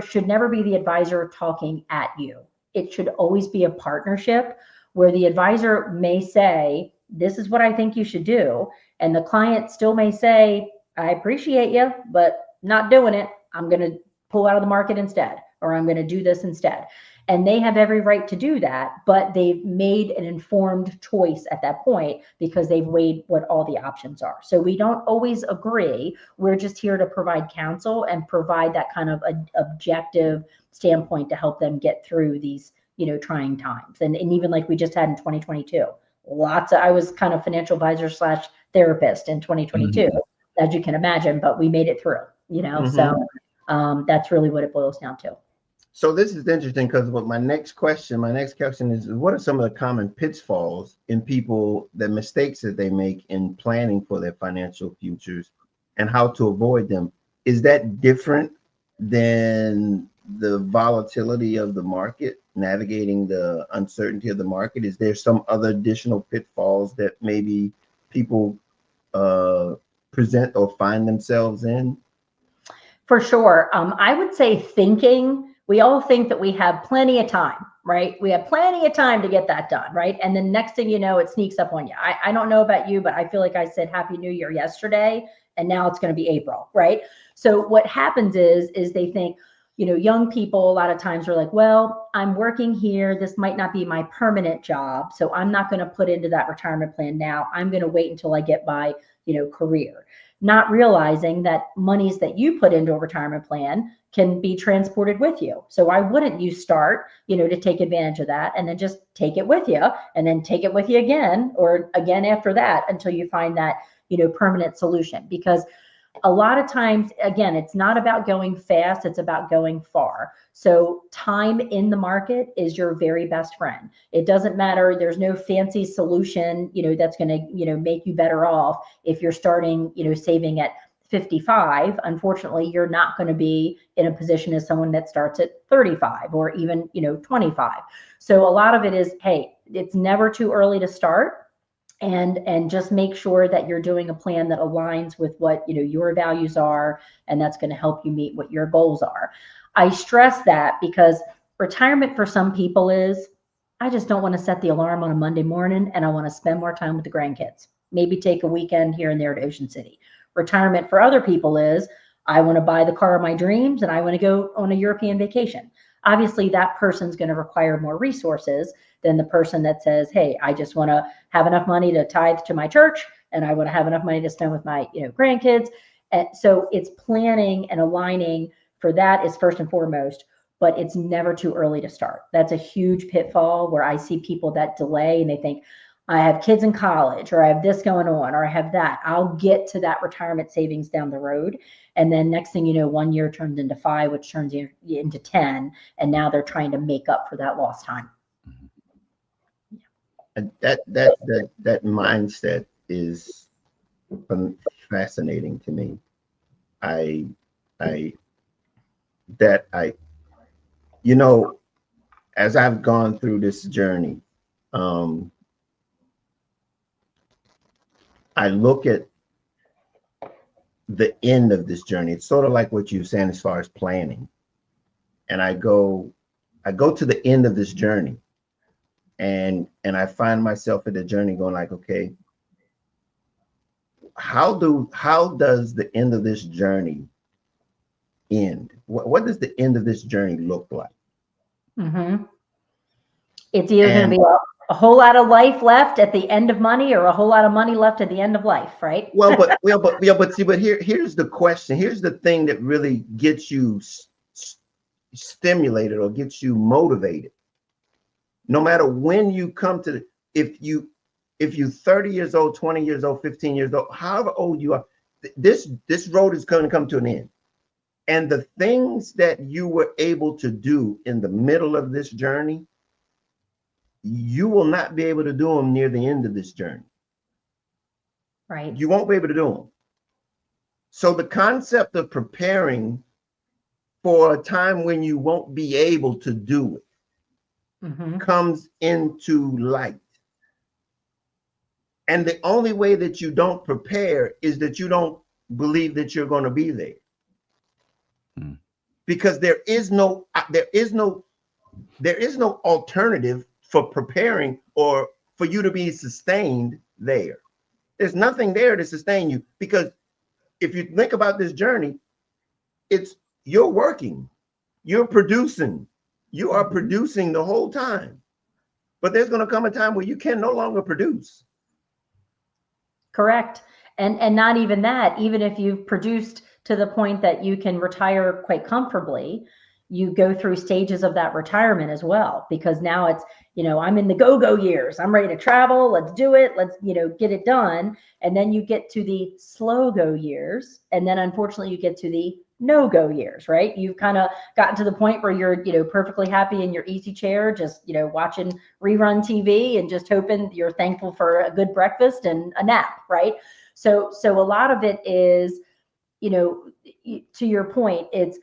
should never be the advisor talking at you. It should always be a partnership where the advisor may say, this is what I think you should do. And the client still may say, I appreciate you, but not doing it. I'm going to pull out of the market instead, or I'm going to do this instead. And they have every right to do that, but they've made an informed choice at that point because they've weighed what all the options are. So we don't always agree. We're just here to provide counsel and provide that kind of objective standpoint to help them get through these, trying times. And even like we just had in 2022, I was kind of financial advisor / therapist in 2022, as you can imagine, but we made it through, so that's really what it boils down to. So this is interesting because my next question is, what are some of the common pitfalls in people, the mistakes that they make in planning for their financial futures, and how to avoid them? Is that different than the volatility of the market, navigating the uncertainty of the market? Is there some other additional pitfalls that maybe people present or find themselves in? For sure. I would say we all think that we have plenty of time, right? We have plenty of time to get that done, right? And then next thing you know, it sneaks up on you. I don't know about you, but I feel like I said Happy New Year yesterday, and now it's going to be April, right? So what happens is they think, young people a lot of times are like, well, I'm working here. This might not be my permanent job, so I'm not going to put into that retirement plan now. I'm going to wait until I get my, career. Not realizing that monies that you put into a retirement plan can be transported with you. So why wouldn't you start, to take advantage of that, and then just take it with you, and then take it with you again, or again after that, until you find that, permanent solution. Because a lot of times, again, it's not about going fast, it's about going far. So time in the market is your very best friend. It doesn't matter. There's no fancy solution, that's going to, make you better off if you're starting, saving at 55. Unfortunately, you're not going to be in a position as someone that starts at 35 or even, 25. So a lot of it is, hey, it's never too early to start. And just make sure that you're doing a plan that aligns with what your values are, and that's going to help you meet what your goals are. I stress that because retirement for some people is, I just don't want to set the alarm on a Monday morning, and I want to spend more time with the grandkids, maybe take a weekend here and there to Ocean City. Retirement for other people is, I want to buy the car of my dreams and I want to go on a European vacation. Obviously, that person's going to require more resources than the person that says, hey, I just want to have enough money to tithe to my church, and I want to have enough money to spend with my grandkids. And so it's planning and aligning for that is first and foremost, but it's never too early to start. That's a huge pitfall where I see people that delay and they think, I have kids in college, or I have this going on, or I have that. I'll get to that retirement savings down the road. And then next thing you know, 1 year turns into 5, which turns into 10. And now they're trying to make up for that lost time. That mindset is fascinating to me. As I've gone through this journey, I look at the end of this journey. It's sort of like what you're saying as far as planning. And I go to the end of this journey, and I find myself at the journey going like, okay, how does the end of this journey end? What does the end of this journey look like? Mm-hmm. It's either going to be a whole lot of life left at the end of money, or a whole lot of money left at the end of life, right? But here's the question. Here's the thing that really gets you stimulated or gets you motivated. No matter when you come to if you're 30 years old, 20 years old, 15 years old, however old you are, this road is going to come to an end. And the things that you were able to do in the middle of this journey, you will not be able to do them near the end of this journey. Right. You won't be able to do them. So the concept of preparing for a time when you won't be able to do it comes into light. And the only way that you don't prepare is that you don't believe that you're going to be there. Because there is no alternative for preparing or for you to be sustained there. There's nothing there to sustain you, because if you think about this journey, it's you're working, you're producing, you are producing the whole time. But there's going to come a time where you can no longer produce. Correct. And not even that, even if you've produced to the point that you can retire quite comfortably, you go through stages of that retirement as well, because now it's, I'm in the go-go years. I'm ready to travel. Let's do it. Let's, get it done. And then you get to the slow go years. And then unfortunately you get to the no-go years, right? You've kind of gotten to the point where you're, perfectly happy in your easy chair, just, watching rerun TV and just hoping you're thankful for a good breakfast and a nap, right? So a lot of it is, to your point, it's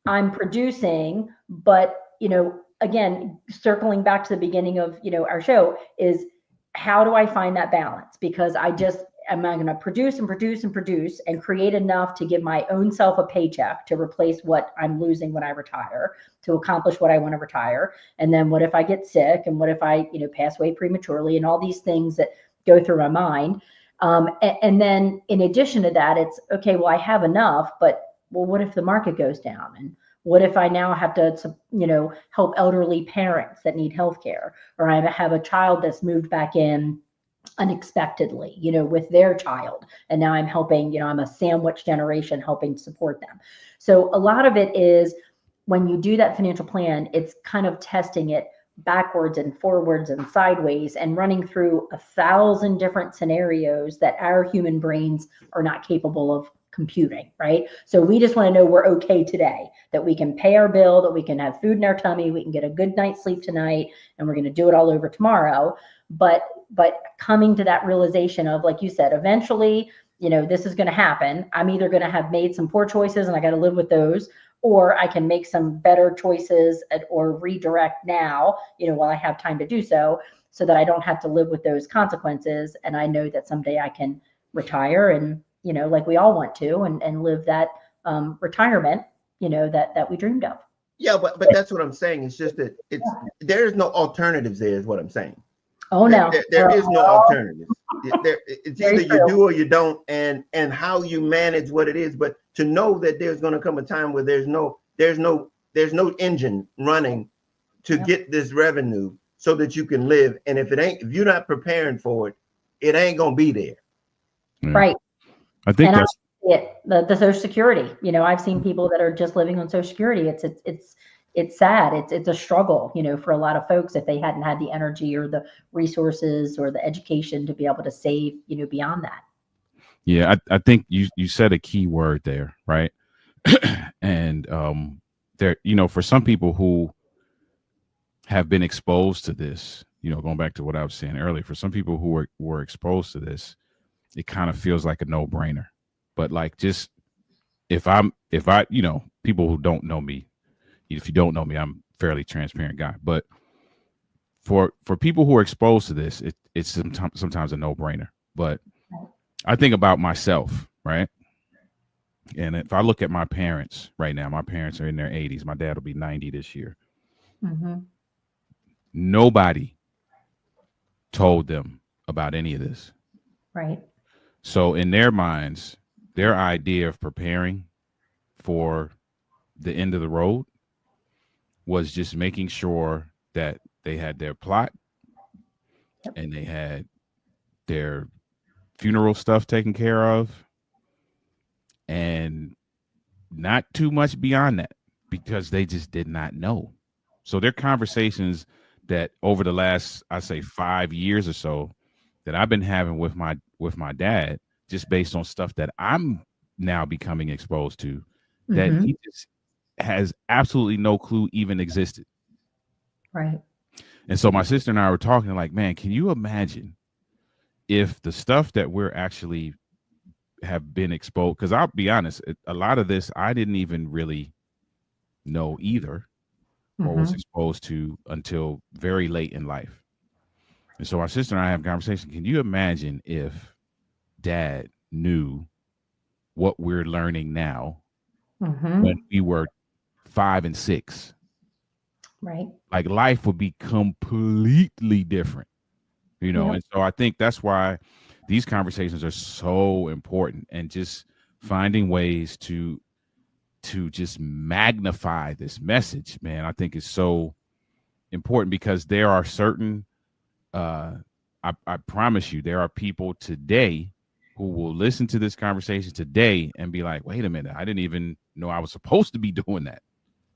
I'm producing, but, again, circling back to the beginning of, our show is how do I find that balance? Because am I going to produce and produce and produce and create enough to give my own self a paycheck to replace what I'm losing when I retire, to accomplish what I want to retire? And then what if I get sick? And what if I, pass away prematurely? And all these things that go through my mind. And then in addition to that, it's okay, well, I have enough, but well, what if the market goes down? And what if I now have to, help elderly parents that need healthcare, or I have a child that's moved back in unexpectedly, with their child. And now I'm helping, I'm a sandwich generation helping support them. So a lot of it is when you do that financial plan, it's kind of testing it backwards and forwards and sideways and running through 1,000 different scenarios that our human brains are not capable of computing, right? So we just want to know we're okay today, that we can pay our bill, that we can have food in our tummy, we can get a good night's sleep tonight, and we're going to do it all over tomorrow. But coming to that realization of, like you said, eventually, this is going to happen. I'm either going to have made some poor choices and I got to live with those, or I can make some better choices or redirect now, while I have time to do so that I don't have to live with those consequences. And I know that someday I can retire and, like we all want to, and live that retirement, that we dreamed of. Yeah, but that's what I'm saying. It's just that there's no alternatives there is what I'm saying. Oh, no. There is no alternatives. It's either you do or you don't, and how you manage what it is. But to know that there's going to come a time where there's no engine running to get this revenue so that you can live. And if you're not preparing for it, it ain't going to be there. Right. I think that's the Social Security. I've seen people that are just living on Social Security. It's sad. It's a struggle, for a lot of folks if they hadn't had the energy or the resources or the education to be able to save, beyond that. Yeah, I think you said a key word there, right? And there, for some people who have been exposed to this, going back to what I was saying earlier, for some people who were exposed to this, it kind of feels like a no-brainer. But like, just if I, people who don't know me, if you don't know me, I'm a fairly transparent guy. But for people who are exposed to this, it's sometimes a no-brainer. But I think about myself, right? And if I look at my parents right now, my parents are in their 80s. My dad will be 90 this year. Mm-hmm. Nobody told them about any of this. Right. So in their minds, their idea of preparing for the end of the road was just making sure that they had their plot and they had their funeral stuff taken care of, and not too much beyond that, because they just did not know. So their conversations that over the last, I say 5 years or so, that I've been having with my dad, just based on stuff that I'm now becoming exposed to, that he just has absolutely no clue even existed. Right. And so my sister and I were talking like, man, can you imagine if the stuff that we're actually have been exposed, because I'll be honest, a lot of this I didn't even really know either, or was Mm-hmm. exposed to until very late in life. And so our sister and I have a conversation. Can you imagine if dad knew what we're learning now when Mm-hmm. we were 5 and 6? Right. Like life would be completely different, you know. Yeah. And so I think that's why these conversations are so important, and just finding ways to just magnify this message, man, I think is so important, because there are certain uh I promise you there are people today who will listen to this conversation today and be like, wait a minute, I didn't even know I was supposed to be doing that,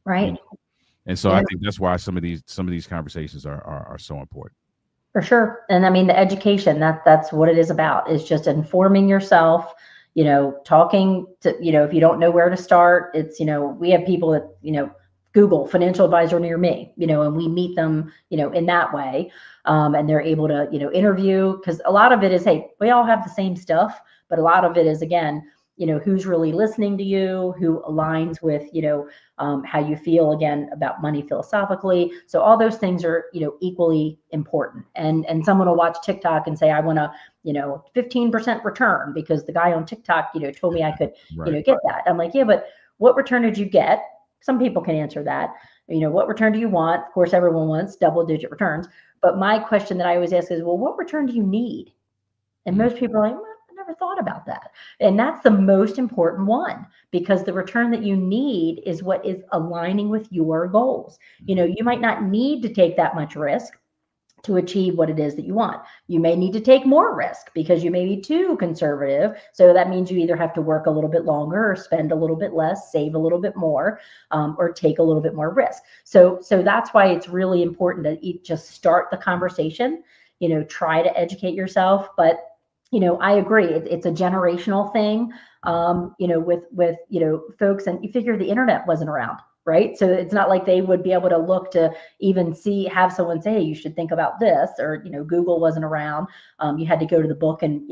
you Right. know. And so I Yeah. think that's why some of these conversations are so important. For sure. And I mean, the education, that's what it is about, is just informing yourself, talking to, if you don't know where to start, it's, we have people that, Google financial advisor near me, and we meet them, in that way. And they're able to, interview, because a lot of it is, hey, we all have the same stuff, but a lot of it is, again, who's really listening to you, who aligns with, how you feel, again, about money philosophically. So all those things are, equally important. And someone will watch TikTok and say, I want to, 15% return because the guy on TikTok, told me I could, Right. get that. I'm like, yeah, but what return did you get? Some people can answer that. What return do you want? Of course, everyone wants double-digit returns. But my question that I always ask is, well, what return do you need? And most people are like, well, I never thought about that. And that's the most important one, because the return that you need is what is aligning with your goals. You might not need to take that much risk to achieve what it is that you want. You may need to take more risk because you may be too conservative. So that means you either have to work a little bit longer, or spend a little bit less, save a little bit more, or take a little bit more risk. So that's why it's really important to just start the conversation. Try to educate yourself, but I agree. It's a generational thing. With folks, and you figure the internet wasn't around, right? So it's not like they would be able to look to even have someone say, hey, you should think about this, or Google wasn't around. You had to go to the book and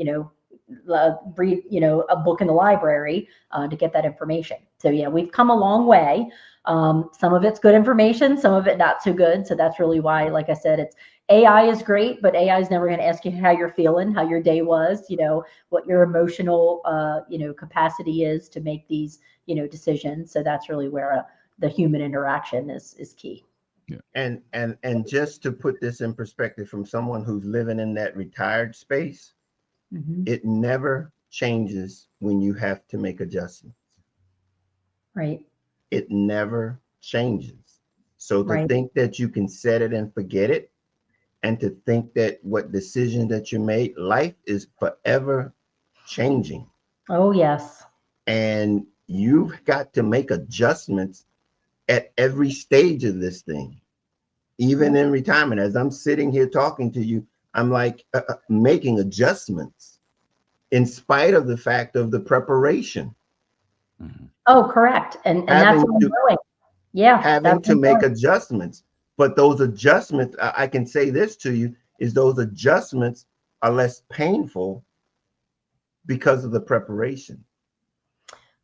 read a book in the library to get that information. So yeah, we've come a long way. Some of it's good information, some of it not so good. So that's really why, like I said, it's AI is great, but AI is never going to ask you how you're feeling, how your day was, what your emotional, capacity is to make these, decisions. So that's really where the human interaction is key. Yeah. And just to put this in perspective from someone who's living in that retired space, Mm-hmm. it never changes when you have to make adjustments. Right. It never changes. So to Right. think that you can set it and forget it, and to think that what decision that you made, life is forever changing. Oh, yes. And you've got to make adjustments at every stage of this thing, even Yep. in retirement. As I'm sitting here talking to you, I'm like making adjustments in spite of the fact of the preparation. Mhm. Oh, correct. And that's Having to ongoing. Yeah, having that's to make ongoing. adjustments. But those adjustments, I can say this to you, is those adjustments are less painful because of the preparation.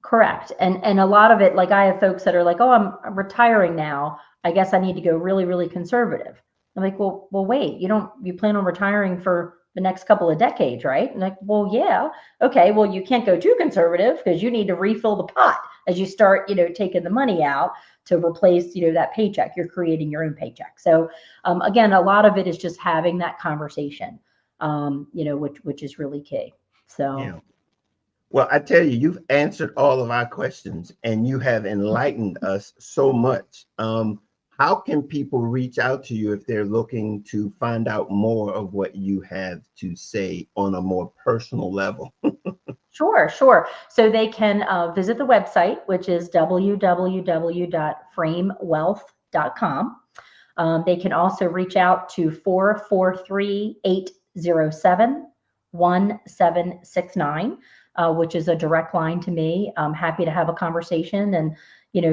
Correct. And a lot of it, like I have folks that are like, oh, I'm retiring now. I guess I need to go really, really conservative. I'm like, well, wait, you plan on retiring for the next couple of decades, right? And like, well, yeah. Okay, well, you can't go too conservative because you need to refill the pot as you start, taking the money out to replace, that paycheck. You're creating your own paycheck. So again, a lot of it is just having that conversation, which is really key. So Yeah. Well, I tell you, you've answered all of our questions and you have enlightened us so much. How can people reach out to you if they're looking to find out more of what you have to say on a more personal level? Sure, sure. So they can visit the website, which is www.framewealth.com. They can also reach out to 443-807-1769, which is a direct line to me. I'm happy to have a conversation, and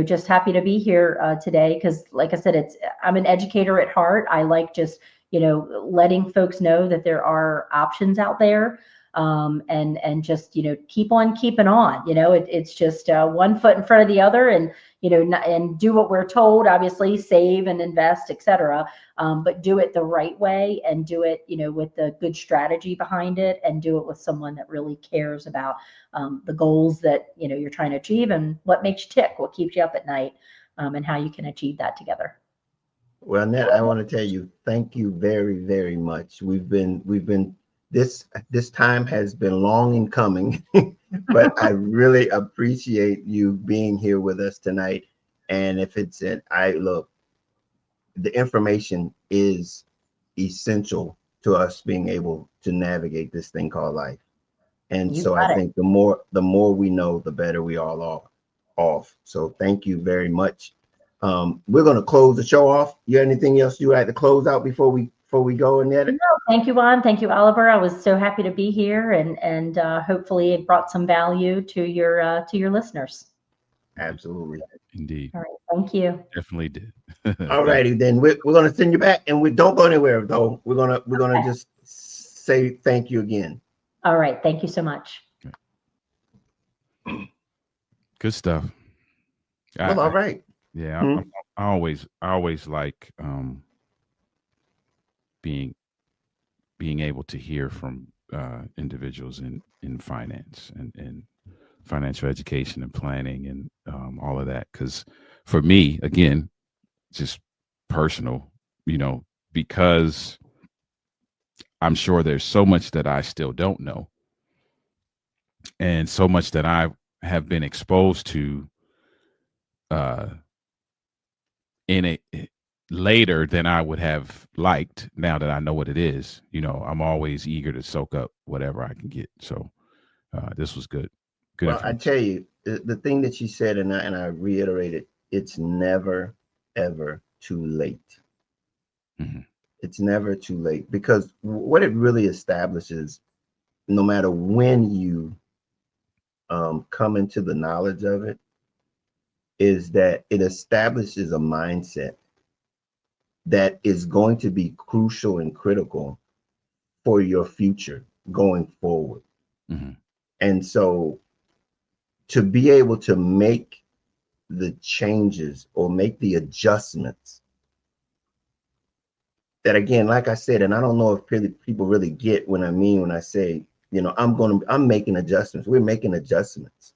just happy to be here today because, like I said, I'm an educator at heart. I like just letting folks know that there are options out there. And just, keep on keeping on. It's just one foot in front of the other, and and do what we're told, obviously save and invest, etc. But do it the right way, and do it, with the good strategy behind it, and do it with someone that really cares about the goals that, you're trying to achieve, and what makes you tick, what keeps you up at night, and how you can achieve that together. Well, Annette, I want to tell you, thank you very, very much. We've been this time has been long in coming, but I really appreciate you being here with us tonight. And if it's it, I look, the information is essential to us being able to navigate this thing called life. And You so I got it. think the more we know, the better we all are off. So thank you very much. We're going to close the show off. You have anything else you would like to close out before we go, Annette? No, thank you, Juan. Thank you, Oliver. I was so happy to be here, and hopefully it brought some value to your listeners. Absolutely. Indeed. All right. Thank you. Definitely did. All righty, then we're going to send you back, and we don't go anywhere though. We're gonna just say thank you again. All right. Thank you so much. Good stuff. Well, all right. Yeah, Hmm. I always like being able to hear from individuals in finance and financial education and planning and all of that. Because for me, again, just personal, because I'm sure there's so much that I still don't know, and so much that I have been exposed to uh, in a later than I would have liked. Now that I know what it is, I'm always eager to soak up whatever I can get. So this was good. Good Well, I information. tell you, the thing that you said, and I reiterated, it's never ever too late. Hmm. It's never too late, because what it really establishes, no matter when you come into the knowledge of it, is that it establishes a mindset that is going to be crucial and critical for your future going forward. Hmm. And so to be able to make the changes or make the adjustments that, again, like I said, and I don't know if people really get what I mean when I say, I'm making adjustments. We're making adjustments.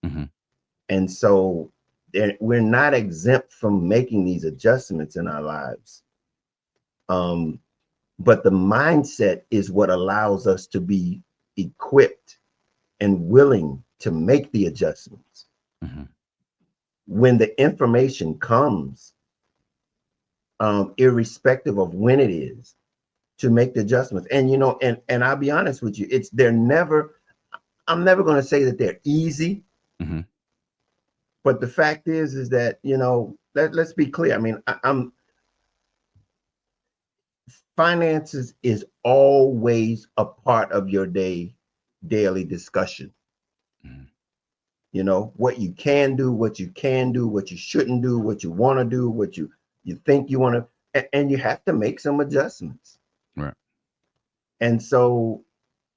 Hmm. And so we're not exempt from making these adjustments in our lives. But the mindset is what allows us to be equipped and willing to make the adjustments. Hmm. When the information comes, irrespective of when it is, to make the adjustments. And and I'll be honest with you, I'm never going to say that they're easy, Hmm. but the fact is that, let's be clear. I mean, I'm finances is always a part of your daily discussion. Hmm. What you can do, what you can do, what you shouldn't do, what you want to do, what you think you want to, and you have to make some adjustments. Right. And so,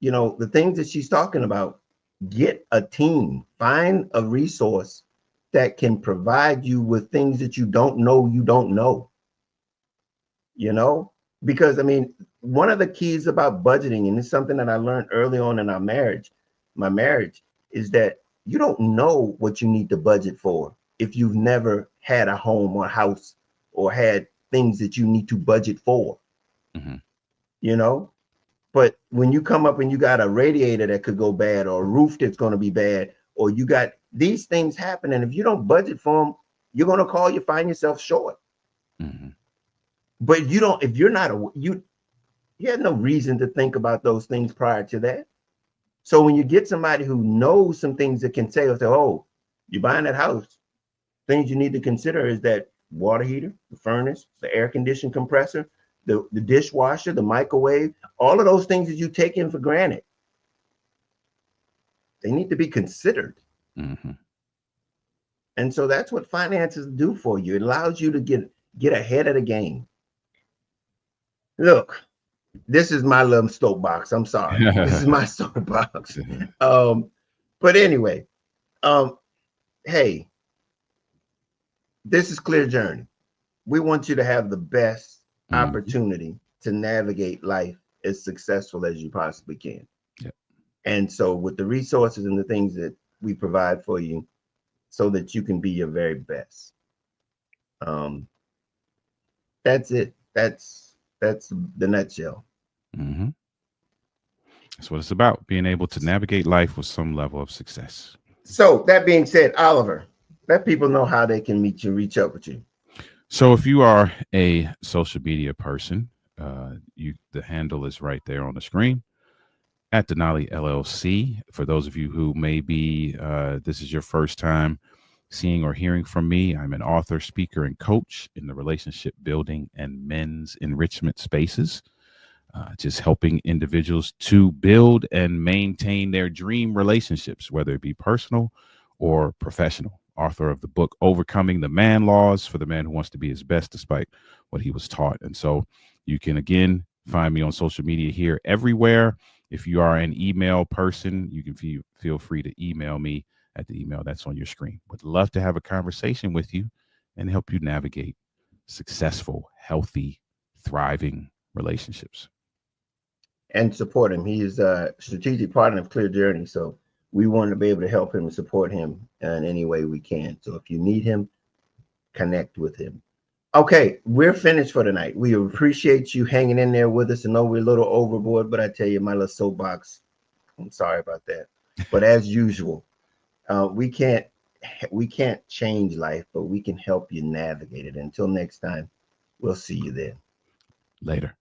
the things that she's talking about, get a team, find a resource that can provide you with things that you don't know, because I mean, one of the keys about budgeting, and it's something that I learned early on in my marriage, is that you don't know what you need to budget for if you've never had a home or house or had things that you need to budget for, Hmm. you know. But when you come up and you got a radiator that could go bad, or a roof that's going to be bad, or you got these things happen, and if you don't budget for them, you're going to find yourself short. Hmm. But you don't, if you're not you had no reason to think about those things prior to that. So when you get somebody who knows some things that can say, oh, you're buying that house, things you need to consider is that water heater, the furnace, the air conditioning compressor, the dishwasher, the microwave, all of those things that you take in for granted, they need to be considered. Hmm. And so that's what finances do for you. It allows you to get ahead of the game. Look, this is my little soapbox. I'm sorry. This is my soapbox. But anyway, hey, this is Clear Journey. We want you to have the best opportunity to navigate life as successful as you possibly can. Yep. And so with the resources and the things that we provide for you so that you can be your very best. That's it. That's the nutshell. Mm-hmm. That's what it's about, being able to navigate life with some level of success. So that being said, Oliver, let people know how they can meet you, reach out with you. So if you are a social media person, the handle is right there on the screen at Denali LLC. For those of you who maybe this is your first time seeing or hearing from me, I'm an author, speaker, and coach in the relationship building and men's enrichment spaces. Just helping individuals to build and maintain their dream relationships, whether it be personal or professional. Author of the book, Overcoming the Man Laws, for the man who wants to be his best despite what he was taught. And so you can, again, find me on social media here everywhere. If you are an email person, you can feel free to email me at the email that's on your screen. Would love to have a conversation with you and help you navigate successful, healthy, thriving relationships. And support him. He is a strategic partner of Clear Journey. So we want to be able to help him and support him in any way we can. So if you need him, connect with him. Okay, we're finished for tonight. We appreciate you hanging in there with us. I know we're a little overboard, but I tell you, my little soapbox, I'm sorry about that. But as usual, we can't change life, but we can help you navigate it. Until next time, we'll see you then. Later.